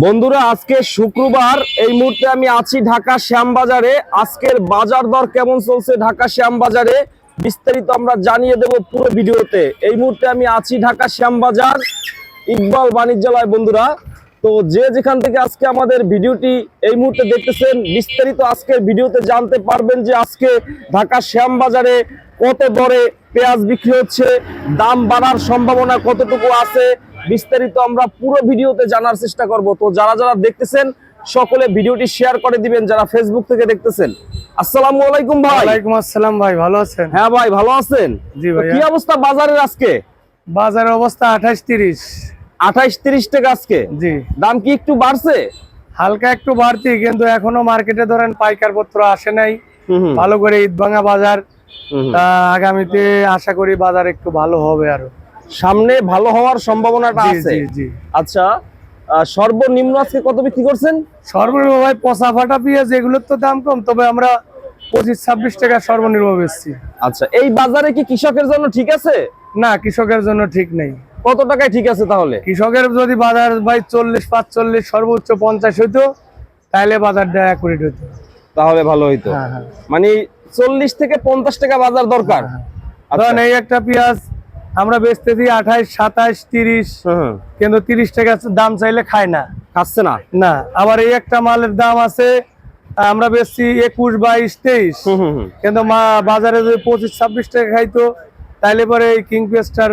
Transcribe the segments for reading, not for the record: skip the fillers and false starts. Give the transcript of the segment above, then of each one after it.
বন্ধুরা, আজকে শুক্রবার, এই মুহূর্তে আমি আছি ঢাকা শ্যামবাজারে। আজকের বাজার দর কেমন চলছে ঢাকা শ্যামবাজারে বিস্তারিত আমরা জানিয়ে দেব পুরো ভিডিওতে। এই মুহূর্তে আমি আছি ঢাকা শ্যামবাজার ইকবাল বাণিজ্যালয়। বন্ধুরা, তো যে যেখান থেকে আজকে আমাদের ভিডিওটি এই মুহূর্তে দেখতেছেন, বিস্তারিত আজকের ভিডিওতে জানতে পারবেন যে আজকে ঢাকা শ্যামবাজারে কত দরে পেঁয়াজ বিক্রি হচ্ছে, দাম বাড়ার সম্ভাবনা কতটুকু আছে, বিস্তারিত আমরা পুরো ভিডিওতে জানার চেষ্টা করব। তো যারা যারা দেখতেছেন সকলে ভিডিওটি শেয়ার করে দিবেন, যারা ফেসবুক থেকে দেখতেছেন। আসসালামু আলাইকুম ভাই। ওয়ালাইকুম আসসালাম ভাই, ভালো আছেন? হ্যাঁ ভাই, ভালো আছেন? জি ভাই। কি অবস্থা বাজারের আজকে? বাজারের অবস্থা 28-30। 28-30 টাকা আজকে। জি। দাম কি একটু বাড়ছে? হালকা একটু বাড়তি, কিন্তু এখনো মার্কেটে ধরেন পাইকার পত্র আসে নাই ভালো করে। ঈদ ভাঙা বাজার, আগামীতে আশা করি বাজার একটু ভালো হবে, আরো সামনে ভালো হওয়ার সম্ভাবনাটা আছে। জি। আচ্ছা, সর্বনিম্ন আজকে কত বিক্রি করছেন? সর্বনিম্ন ভাই পচা ফাটা পেঁয়াজ, এগুলোর তো দাম কম, তবে আমরা 25-26 টাকা সর্বনিম্ন বেচছি। আচ্ছা, এই বাজারে কি কৃষকের জন্য ঠিক আছে? না, কৃষকের জন্য ঠিক নেই। কত টাকায় ঠিক আছে তাহলে? কৃষকের যদি বাজার ভাই 40-45, সর্বোচ্চ 50 হইতো, তাহলে বাজারটা অ্যাকুরেট হইতো, তাহলে ভালো হইতো। হ্যাঁ। মানে 40 থেকে 50 টাকা বাজার দরকার। ধরেন এই একটা পেঁয়াজ আমরা বেচতেছি 28, 27, 30, কিন্তু 30 টাকা দাম চাইলে খায় না, খাচ্ছে না। না। আবার এই একটা মালের দাম আছে আমরা বেচছি 21, 22, 23, কিন্তু বাজারে যদি 25-26 টাকা খাইতো, তাইলে পরে এই কিং পেস্টার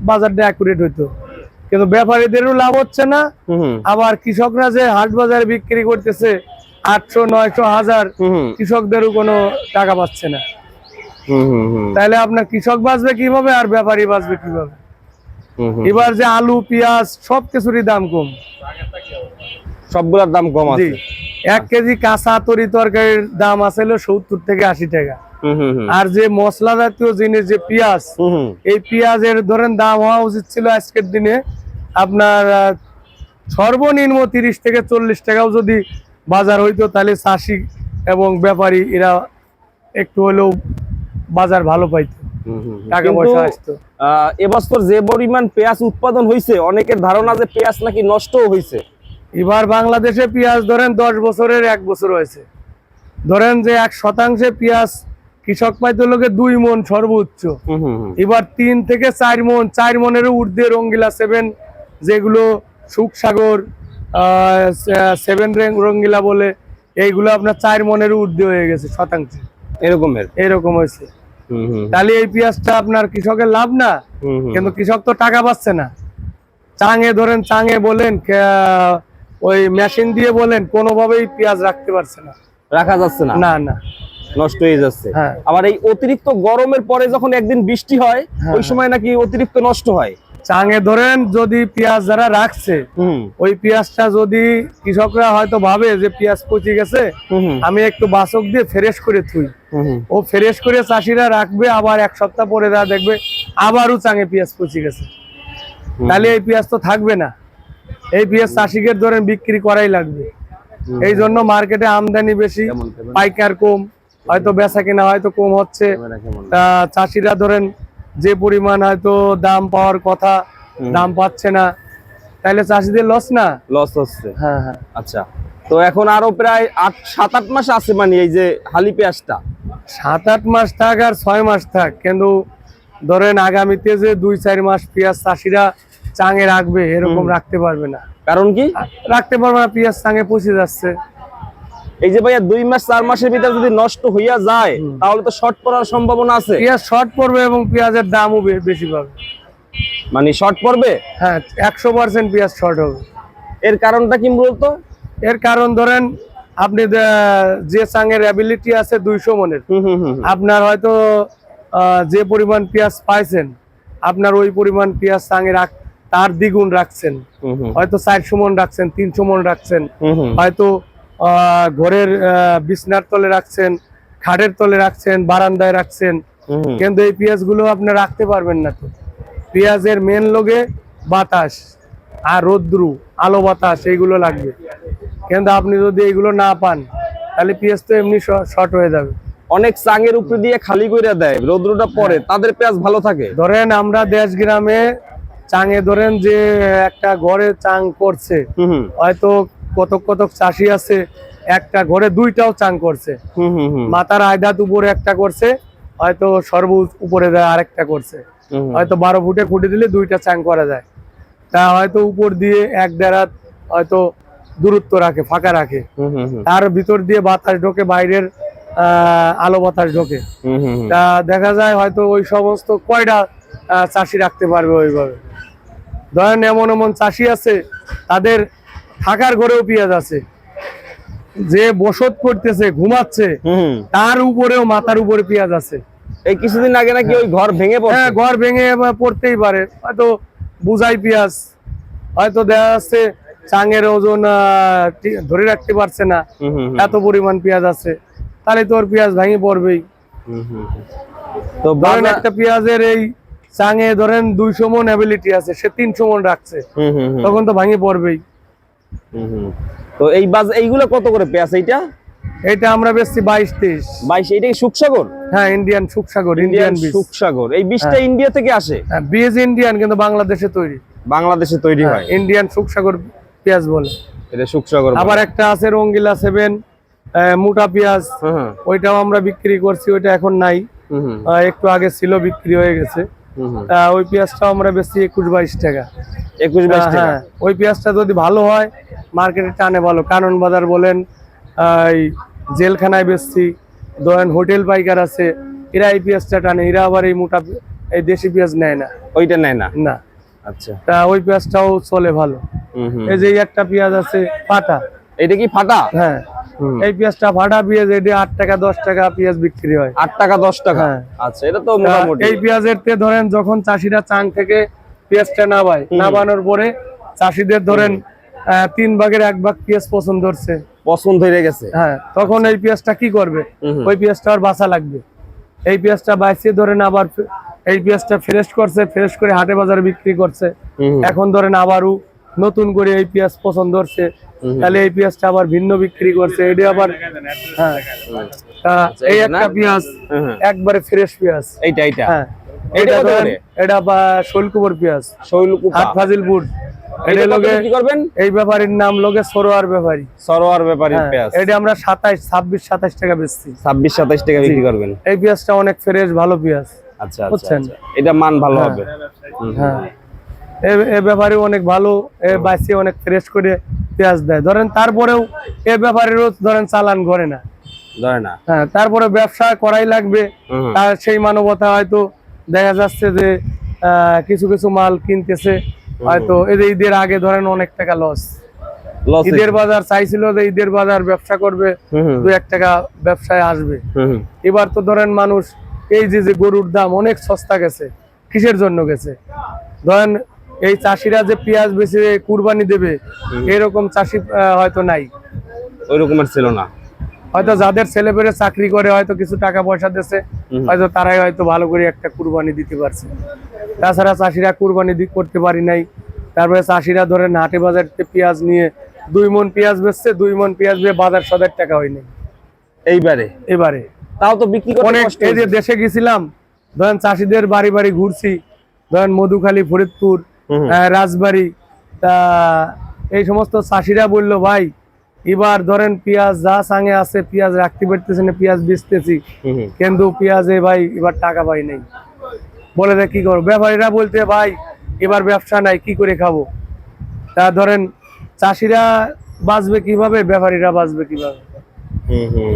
বাজারটা অ্যাকুরেট হইতো। কিন্তু ব্যাপারীদেরও লাভ হচ্ছে না, আবার কৃষকরা যে হাট বাজারে বিক্রি করতেছে 800, 900, 1000, কৃষকদেরও কোনো টাকা পাচ্ছে না। তাহলে আপনার কৃষক বাঁচবে কিভাবে আর ব্যাপারী বাঁচবে কিভাবে? এবার যে আলু, পেঁয়াজ সবকিছুরই দাম কম, সবগুলোর দাম কম আছে। 1 কেজি কাঁচা তরি তরকারির দাম আছে 70 থেকে 80 টাকা। আর যে মশলা জাতীয় জিনিস যে পেঁয়াজ, এই পেঁয়াজের ধরেন দাম হওয়া উচিত ছিল আজকের দিনে আপনার সর্বনিম্ন 30 থেকে 40 টাকাও যদি বাজার হইতো, তাহলে চাষি এবং ব্যাপারী এরা একটু হলেও বাজার ভালো পাইতো, টাকা পয়সা আসতো। এবছর যে পরিমাণ পেঁয়াজ উৎপাদন হয়েছে, অনেকের ধারণা যে পেঁয়াজ নাকি নষ্টও হয়েছে। এবার বাংলাদেশে পেঁয়াজ ধরেন 10 বছরের 1 বছর হয়েছে, ধরেন যে 1% পেঁয়াজ কৃষক পাইতো লোকে 2 মণ সর্বোচ্চ। এবার 3 থেকে 4 মণ, 4 মণেরও ঊর্ধ্বে রঙ্গিলা 7, যেগুলো সুখসাগর 7 রঙ্গিলা বলে, এইগুলো আপনার 4 মণেরও ঊর্ধ্বে হয়ে গেছে শতাংশে, এরকম হয়েছে। তাহলে এই পেঁয়াজটা আপনার কৃষকের লাভ না, কিন্তু কৃষক তো টাকা পাচ্ছে না। চাঙে ধরেন, চাঙে বলেন, ওই মেশিন দিয়ে বলেন, কোনোভাবেই পেঁয়াজ রাখতে পারছে না, রাখা যাচ্ছে না, না নষ্ট হয়ে যাচ্ছে। আবার এই অতিরিক্ত গরমের পরে যখন একদিন বৃষ্টি হয়, ওই সময় নাকি অতিরিক্ত নষ্ট হয়। চাঙে ধরেন যদি পেঁয়াজ যারা রাখছে, ওই পেঁয়াজটা যদি কৃষকরা হয়তো ভাবে যে পেঁয়াজ পচে গেছে, আমি একটু বাচক দিয়ে ফ্রেশ করে থুই, ও ফ্রেশ করে চাষিরা রাখবে, আবার 1 সপ্তাহ পরে যা দেখবে আবারও চাঙে পেঁয়াজ পচে গেছে, তাহলে এই পেঁয়াজ তো থাকবে না। এই পেঁয়াজ চাষিদের ধরেন বিক্রি করাই লাগবে। এই জন্য মার্কেটে আমদানি বেশি, পাইকার কম, হয়তো বেচা কিনা হয়তো কম হচ্ছে। তা চাষিরা ধরেন যে পরিমাণ হয়তো দাম পাওয়ার কথা, দাম পাচ্ছে না, তাহলে চাষিদের লস হচ্ছে। হ্যাঁ। আচ্ছা, তো এখন আরো প্রায় 7-8 মাস আছে, মানে এই যে হালি পেঁয়াজটা 7-8 মাস থাক আর 6 মাস থাক, কিন্তু ধরেন আগামীতে যে 2-4 মাস পেঁয়াজ চাষিরা চাঙে রাখবে, এরকম রাখতে পারবে না। কারণ কি রাখতে পারবে না? পেঁয়াজ চাঙে পচে যাচ্ছে। এই যে ভাইয়া 2 মাস 4 মাসের ভিতরে যদি নষ্ট হইয়া যায়, তাহলে তো শর্ট পড়ার সম্ভাবনা আছে। পেঁয়াজ শর্ট পড়বে এবং পেঁয়াজের দামও বেশি পাবে, মানে শর্ট পড়বে। হ্যাঁ, 100% পেঁয়াজ শর্ট হবে। এর কারণটা কি মূলত? এর কারণ ধরেন আপনি যে চাঙের অ্যাবিলিটি আছে 200 মণের, আপনার হয়তো যে পরিমাণ পেঁয়াজ পাইছেন, আপনার ওই পরিমাণ পেঁয়াজ চাঙে তার দ্বিগুণ রাখছেন, হয়তো 400 মণ রাখছেন, 300 মণ রাখছেন, হয়তো ঘরের বিছনার তলে রাখছেন, খাটের তলে রাখছেন, বারান্দায় রাখছেন, কিন্তু এই পেঁয়াজগুলো আপনি রাখতে পারবেন না। তো পেঁয়াজের মেন লোগে বাতাস আর রৌদ্রু, আলো বাতাস, এইগুলো লাগবে, কিন্তু আপনি যদি এইগুলো না পান, তাহলে পেঁয়াজ তো এমনি শর্ট হয়ে যাবে। অনেক চাঙের উপরে দিয়ে খালি করে দেয়, রৌদ্রটা পড়ে, তাদের পেঁয়াজ ভালো থাকে। ধরেন আমরা দেশ গ্রামে চাঙে ধরেন যে একটা ঘরে চাং করছে, হুম হুম হয়তো কতক কতক চাষি আছে একটা ঘরে দুইটাও চাং করছে, হুম হুম হুম মাথার আয়দাত উপরে একটা করছে, হয়তো সর্বোচ্চ উপরে দেয় আরেকটা করছে, হুম হয়তো 12 ফুটে খুঁটে দিলে দুইটা চাং করা যায়। তা হয়তো উপর দিয়ে 1-1.5 হাত হয়তো দূরত্ব রাখে, ফাঁকা রাখে, হুম হুম হুম তার ভিতর দিয়ে বাতাস ঢোকে, বাইরের আলো বাতাস ঢোকে। হুম হুম হুম। তা দেখা যায় হয়তো ওই সমস্ত কয়টা চাষি রাখতে পারবে ওইভাবে। ধরেন এমন এমন চাষি আছে তাদের থাকার ঘরেও পেঁয়াজ আছে, যে বসত করতেছে ঘুমাচ্ছে হুম হুম। তার উপরেও মাথার উপরে পেঁয়াজ আছে। এই কিছুদিন আগে নাকি ওই ঘর ভেঙে হ্যাঁ, পড়ছে। ঘর ভেঙে এবার পড়তেই পারে, হয়তো বুঝাই পেঁয়াজ, হয়তো দেখা যাচ্ছে চাঙের ওজন ধরে রাখতে পারছে না, হুম হুম হুম এত পরিমাণ পেঁয়াজ আছে, তাহলে তো ওর পেঁয়াজ ভেঙে পড়বেই। হুম হুম হুম। তো ধরেন বাজার একটা পেঁয়াজের এই চাঙে ধরেন 200 মন অ্যাবিলিটি আছে, সে 300 মন রাখছে, হুম হুম হুম তখন তো ভেঙে পড়বেই। হুম হুম। তো এই এইগুলো কত করে পেঁয়াজ এইটা? এটা আমরা বেচছি 22-23। 22, এইটা কি সুখসাগর? হ্যাঁ, ইন্ডিয়ান সুখসাগর, ইন্ডিয়ান ইন্ডিয়ান বীজ। সুখসাগর, এই বীজটা হ্যাঁ। ইন্ডিয়া থেকে আসে? হ্যাঁ, বীজ ইন্ডিয়ান কিন্তু বাংলাদেশে তৈরি। বাংলাদেশে তৈরি হ্যাঁ, হয়? ইন্ডিয়ান সুখসাগর পেঁয়াজ বলে। এটা সুখসাগর বলে। আবার একটা আছে রঙ্গিলা 7 মোটা পেঁয়াজ, হুম হুম ওইটাও আমরা বিক্রি করছি, ওইটা এখন নাই, হুম হুম একটু আগে ছিল, বিক্রি হয়ে গেছে। হুম হুম। ওই পেঁয়াজটাও আমরা বেশি 21-22 টাকা। 21-22 টাকা? হ্যাঁ, ওই পেঁয়াজটা যদি ভালো হয় মার্কেটে টানে ভালো, কানন বাজার বলেন, এই জেলখানায় বেচছি, ধরেন হোটেল পাইকার আছে, এরা এই পেঁয়াজটা টানে, এরা আবার এই মোটা এই দেশি পেঁয়াজ নেয় না। ওইটা নেয় না? না, আচ্ছা। তা ওই পেঁয়াজটাও চলে ভালো। হুম হুম। এই যে এই একটা পেঁয়াজ আছে পাটা, এটা কি ফাটা? হ্যাঁ, হুম। এই পেঁয়াজটা ফাটা পেঁয়াজ, এটা 8 টাকা 10 টাকা পেঁয়াজ বিক্রি হয়। 8 টাকা 10 টাকা? হ্যাঁ। আচ্ছা, এটা তো তা মোটামুটি। এই পেঁয়াজের তে ধরেন যখন চাষিরা চাং থেকে পেঁয়াজটা নামায়, নামানোর পরে চাষিদের ধরেন 3 ভাগের 1 ভাগ পেঁয়াজ পছন্দ হচ্ছে, পছন্দ হয়ে গেছে। হ্যাঁ, তখন এই পেঁয়াজটা কি করবে, হুম। ওই পেঁয়াজটা আর বাঁচা লাগবে, এই পেঁয়াজটা বাইসে ধরেন আবার এই পেঁয়াজটা ফ্রেশ করছে, ফ্রেশ করে হাটে বাজারে বিক্রি করছে, হুম। এখন ধরেন আবারও নতুন করে এই পেঁয়াজ পছন্দ হচ্ছে, তাহলে এই পেঁয়াজটা আবার ভিন্ন বিক্রি করছে, এটা আবার। হ্যাঁ, তা এই একটা পেঁয়াজ হুম। একবারে ফ্রেশ পেঁয়াজ। এইটা এইটা হ্যাঁ, এটা এটা কত ধরেন করে? এটা বা শৈলকুমার পেঁয়াজ, শৈলকুপা। হাট ফাজিলপুর। এটা এটা লোকে কি করবেন? এই ব্যাপারীর নাম লোকে সরোয়ার ব্যাপারী। সরোয়ার ব্যাপারীর হ্যাঁ, পেঁয়াজ। এটা আমরা 26 টাকা বেচছি। 26-27 টাকা বিক্রি করবেন? এই পেঁয়াজটা অনেক ফ্রেশ ভালো পেঁয়াজ। আচ্ছা আচ্ছা বুঝছেন? আচ্ছা। এটা মান ভালো হ্যাঁ। হবে। হুম। হ্যাঁ, এ ব্যাপারে অনেক ভালো, এ বাইসে অনেক ফ্রেশ করে পেঁয়াজ দেয়। ধরেন তারপরেও এ ব্যাপারেরও ধরেন চালান করে না, ধরে না। হ্যাঁ, তারপরে ব্যবসা করাই লাগবে, হুম। তার সেই মানবতা হয়তো দেখা যাচ্ছে যে কিছু কিছু মাল কিনতেছে, হয়তো ঈদের আগে ধরেন অনেক টাকা লস, লস। ঈদের বাজার চাইছিল যে ঈদের বাজার ব্যবসা করবে, হুম 2-1 টাকা ব্যবসায় আসবে, হুম এবার তো ধরেন মানুষ এই যে গরুর দাম অনেক সস্তা গেছে, কিসের জন্য গেছে, ধরেন এই চাষিরা যে পেঁয়াজ বেচে কুরবানি দেবে এরকম চাষি হয়তো নাই, ওই রকমের ছিল না। হয়তো যাদের ছেলে পেলে চাকরি করে হয়তো কিছু টাকা পয়সা দিচ্ছে, হয়তো তারাই হয়তো ভালো করে একটা কুরবানি দিতে পারছে, তাছাড়া চাষিরা কুরবানি করতে পারি নাই। তারপরে চাষিরা ধরেন হাটে বাজার পেঁয়াজ নিয়ে 2 মণ পেঁয়াজ বেচছে, 2 মণ পেঁয়াজ বেয়ে বাজার 7 টাকা হয়নি এইবারে? এবারে তাও তো বিক্রি করতে অনেক। কষ্ট এই যে হয়েছে। দেশে গেছিলাম, ধরেন চাষিদের বাড়ি বাড়ি ঘুরছি, ধরেন মধুখালী, ফরিদপুর, রাজবাড়ী, তা এই সমস্ত চাষিরা বললো ভাই এবার ধরেন পেঁয়াজ যা সাঙে আছে পেঁয়াজ রাখতে পারতেছি না, পেঁয়াজ বেচতেছি কিন্তু পেঁয়াজে ভাই এবার টাকা পাই নাই, বলে দেখ কি করবো। ব্যাপারীরা বলতে ভাই এবার ব্যবসা নাই, কি করে খাবো। তা ধরেন চাষিরা বাঁচবে কিভাবে, ব্যাপারীরা বাঁচবে কিভাবে।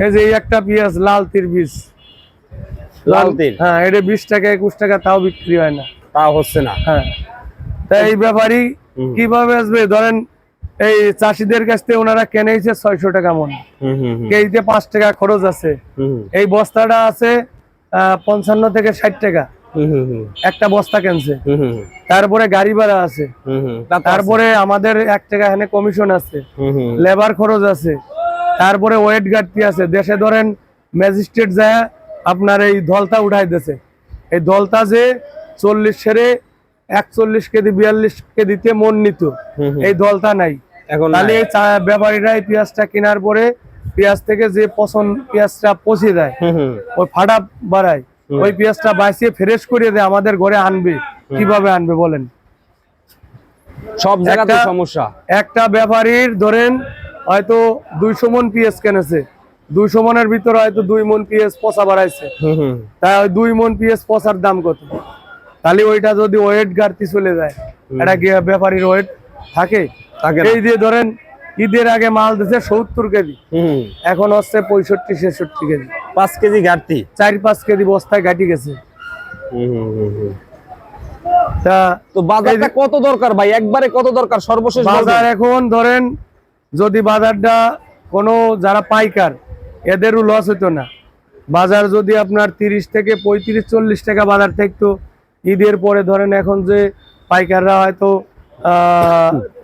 এই যে এই একটা পেঁয়াজ লাল তীর বীজ, লাল তীর? হ্যাঁ, এটা 20 টাকা 21 টাকা, তাও বিক্রি হয় না, তাও হচ্ছে না। হ্যাঁ, তাই এই ব্যাপারী কিভাবে আসবে, ধরেন এই চাষিদের কাছ থেকে ওনারা কেনেছে 600 টাকা মন, কেজিতে 5 টাকা খরচ আছে, এই বস্তাটা আছে 55 থেকে 60 টাকা, একটা বস্তা কেনছে, তারপরে গাড়ি ভাড়া আছে, তারপরে আমাদের 1 টাকা এখানে কমিশন আছে, লেবার খরচ আছে, তারপরে ওয়েট গাড়তি আছে। দেশে ধরেন ম্যাজিস্ট্রেট যায় আপনার এই দলতা উঠাই দিয়েছে, এই দলতা যে 40 সেরে 41 কেজি 42 কেজিতে মন নিত, এই দলতা নাই এখন। তাহলে এই ব্যাপারীরা এই পেঁয়াজটা কেনার পরে পেঁয়াজ থেকে যে পেঁয়াজটা পচে যায়, ওই ফাটা বাড়ায়, ওই পেঁয়াজটা বাইসিয়ে ফ্রেশ করে দেয়, আমাদের ঘরে আনবে কিভাবে আনবে বলেন। সব জায়গাতে একটা- সমস্যা। একটা ব্যাপারীর ধরেন হয়তো 200 মন পিএস কিনেছে, 200 মনের ভিতরে হয়তো 2 মন পিএস পচা বাড়াইছে, তাই ওই 2 মন পিএস পচার দাম কত? তাহলে ওইটা যদি ওয়েট ঘাটতি চলে যায়, এটা ব্যাপারীর ওয়েট থাকে? এই যে ধরেন ঈদের আগে মাল দিচ্ছে 70 কেজি, এখন হচ্ছে 65-66 কেজি, 5 কেজি ঘাটতি, 4-5 কেজি বস্তায় ঘাটি গেছে। তা তো বাজারটা কত দরকার ভাই, একবারে কত দরকার সর্বশেষ বাজার এখন ধরেন যদি বাজারটা কোনো যারা পাইকার এদেরও লস হতো না, বাজার যদি আপনার 30 থেকে 35-40 টাকা বাজার থাকতো, ঈদের পরে ধরেন এখন যে পাইকাররা হয়তো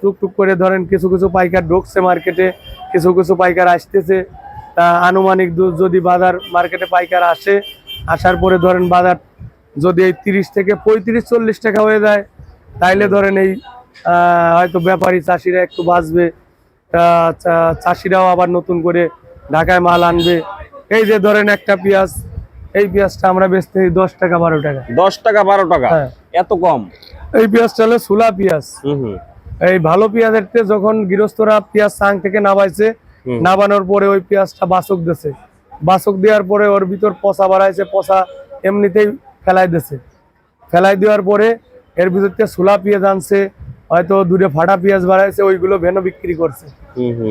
টুকটুক করে ধরেন কিছু কিছু পাইকার ঢুকছে মার্কেটে, কিছু কিছু পাইকার আসতেছে, আনুমানিক যদি বাজার মার্কেটে পাইকার আসে, আসার পরে ধরেন বাজার যদি এই 30 থেকে 35-40 টাকা হয়ে যায়, তাইলে ধরেন এই হয়তো ব্যাপারী চাষিরা একটু বাঁচবে, চাষিরাও আবার নতুন করে ঢাকায় মাল আনবে। এই যে ধরেন একটা পেঁয়াজ, এই পেঁয়াজটা আমরা বেচতে 10 টাকা 12 টাকা। 10 টাকা 12 টাকা, হ্যাঁ। এত কম? এই পেঁয়াজটা হলো সুলা পেঁয়াজ। এই ভালো পেঁয়াজের থেকে যখন গৃহস্থরা পেঁয়াজ সাং থেকে নামাইছে, নামানোর পরে ওই পেঁয়াজটা বাসক দিয়েছে, বাসক দেওয়ার পরে ওর ভিতর পচা বাড়াইছে, পচা এমনিতেই ফেলাই দিয়েছে, ফেলাই দেওয়ার পরে এর ভিতর থেকে সুলা পেঁয়াজ আনছে, হয়তো দূরে ফাটা পেঁয়াজ বাড়াইছে, ওইগুলো ভেনো বিক্রি করছে।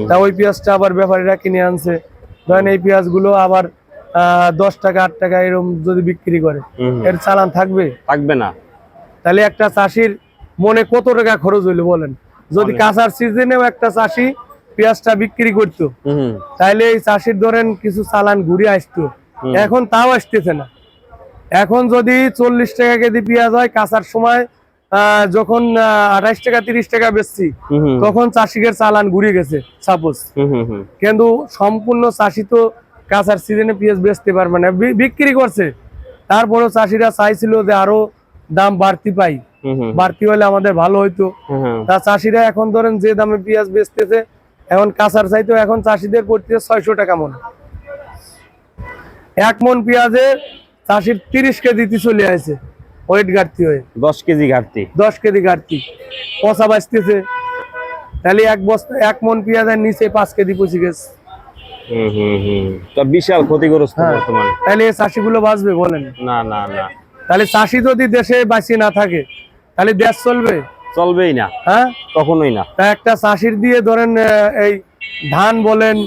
তা ওই পেঁয়াজটা আবার ব্যাপারীরা কিনে আনছে, ধরেন এই পেঁয়াজগুলো আবার 10 টাকা 8 টাকা এরকম যদি বিক্রি করে, এর চালান থাকবে? থাকবে না। তাহলে একটা চাষির মনে কত টাকা খরচ হইলো বলেন? যদি কাঁচার সিজনেও একটা চাষি পেঁয়াজটা বিক্রি করতো, তাহলে এই চাষির ধরেন কিছু চালান ঘুরে আসতো, এখন তাও আসতেছে না। এখন যদি 40 টাকা কেজি পেঁয়াজ হয়, কাঁচার সময় যখন 28 টাকা 30 টাকা বেচছি, তখন চাষিকের চালান ঘুরে গেছে সাপোজ, কিন্তু সম্পূর্ণ চাষি তো কাঁচার সিজনে পেঁয়াজ বেচতে পারবে না, বিক্রি করছে। তারপরেও চাষিরা চাইছিল যে আরো দাম বাড়তি পাই, বাড়তি হলে আমাদের ভালো হইতো। তা চাষিরা এখন ধরেন যে দামে পেঁয়াজ বেচতেছে, এখন কাঁচার চাইতো এখন চাষিদের পড়তেছে 600 টাকা মন। 1 মন পেঁয়াজে চাষির 30 কেজি চলে আসে ওয়েট ঘাটতি হয়ে, 10 কেজি ঘাটতি, 10 কেজি ঘাটতি, পচা বাঁচতেছে। তাহলে 1 মন পেঁয়াজের নিচে 5 কেজি পচে গেছে। তো বিশাল ক্ষতিগ্রস্ত বর্তমানে। তাহলে এই চাষিগুলো বাঁচবে বলেন? না না না। তাহলে চাষি যদি দেশে বাঁচিয়ে না থাকে, তাহলে দেশ চলবে? চলবেই না, হ্যাঁ, কখনোই না। তা একটা চাষির দিয়ে ধরেন এই ধান বলেন,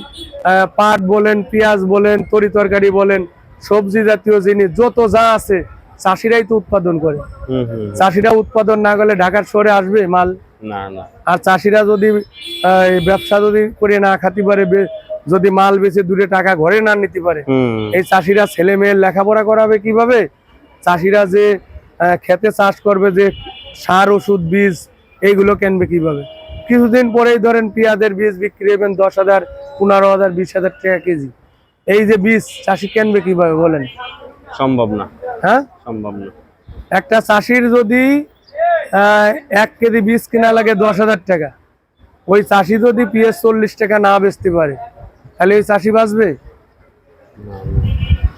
পাট বলেন, পেঁয়াজ বলেন, তরি তরকারি বলেন, সবজি জাতীয় জিনিস যত যা আছে চাষিরাই তো উৎপাদন করে। চাষিরা উৎপাদন না করলে ঢাকার শহরে আসবে মাল? না না। আর চাষিরা যদি ব্যবসা যদি করে না খাতে পারে, যদি মাল বেচে দূরে টাকা ঘরে না নিতে পারে, এই চাষিরা ছেলে মেয়ের লেখাপড়া করাবে কিভাবে? চাষিরা যে খেতে চাষ করবে, যে সার ওষুধ বীজ এইগুলো কিনবে কিভাবে? কিছুদিন পরেই ধরেন পেঁয়াজের বীজ বিক্রি হবেন 10,000, 15,000, 20,000 টাকা কেজি। এই যে বীজ চাষি কিনবে কিভাবে বলেন? সম্ভব না। হ্যাঁ, সম্ভব না। একটা চাষির যদি 1 কেজি বীজ কিনা লাগে 10,000 টাকা, ওই চাষি যদি পেঁয়াজ 40 টাকা না বেচতে পারে, তাহলে ওই চাষি বাঁচবে?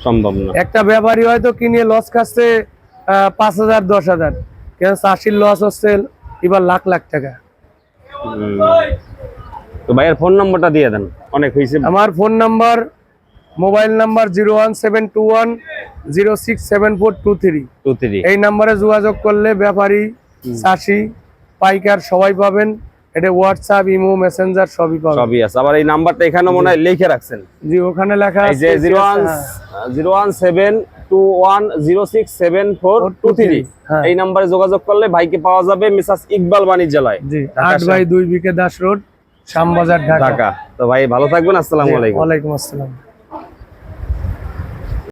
সম্ভব না। একটা ব্যাপারী হয়তো কিনে লস খাচ্ছে 5,000 10,000, কিন্তু চাষির লস হচ্ছে এবার লাখ লাখ টাকা। তো ভাইয়ের ফোন নম্বরটা দিয়ে দেন, অনেক হয়েছে। আমার ফোন নাম্বার, মোবাইল নাম্বার 01721067423। এই নাম্বারে যোগাযোগ করলে ব্যাপারী, চাষি, পাইকার সবাই পাবেন। এটা হোয়াটসঅ্যাপ, ইমো, মেসেঞ্জার সবই পাবেন। সবই আছে। আবার এই নাম্বারটা এখানে মনে হয় লিখে রাখছেন। জি, ওখানে লেখা আছে যে 01721067423। এই নাম্বারে যোগাযোগ করলে ভাইকে পাওয়া যাবে মিসেস ইকবাল বাণিজ্যালয়। জি, 8/2 বিকে দাস রোড, শ্যামবাজার, ঢাকা। তো ভাই ভালো থাকবেন, আসসালামু আলাইকুম। ওয়ালাইকুম আসসালাম।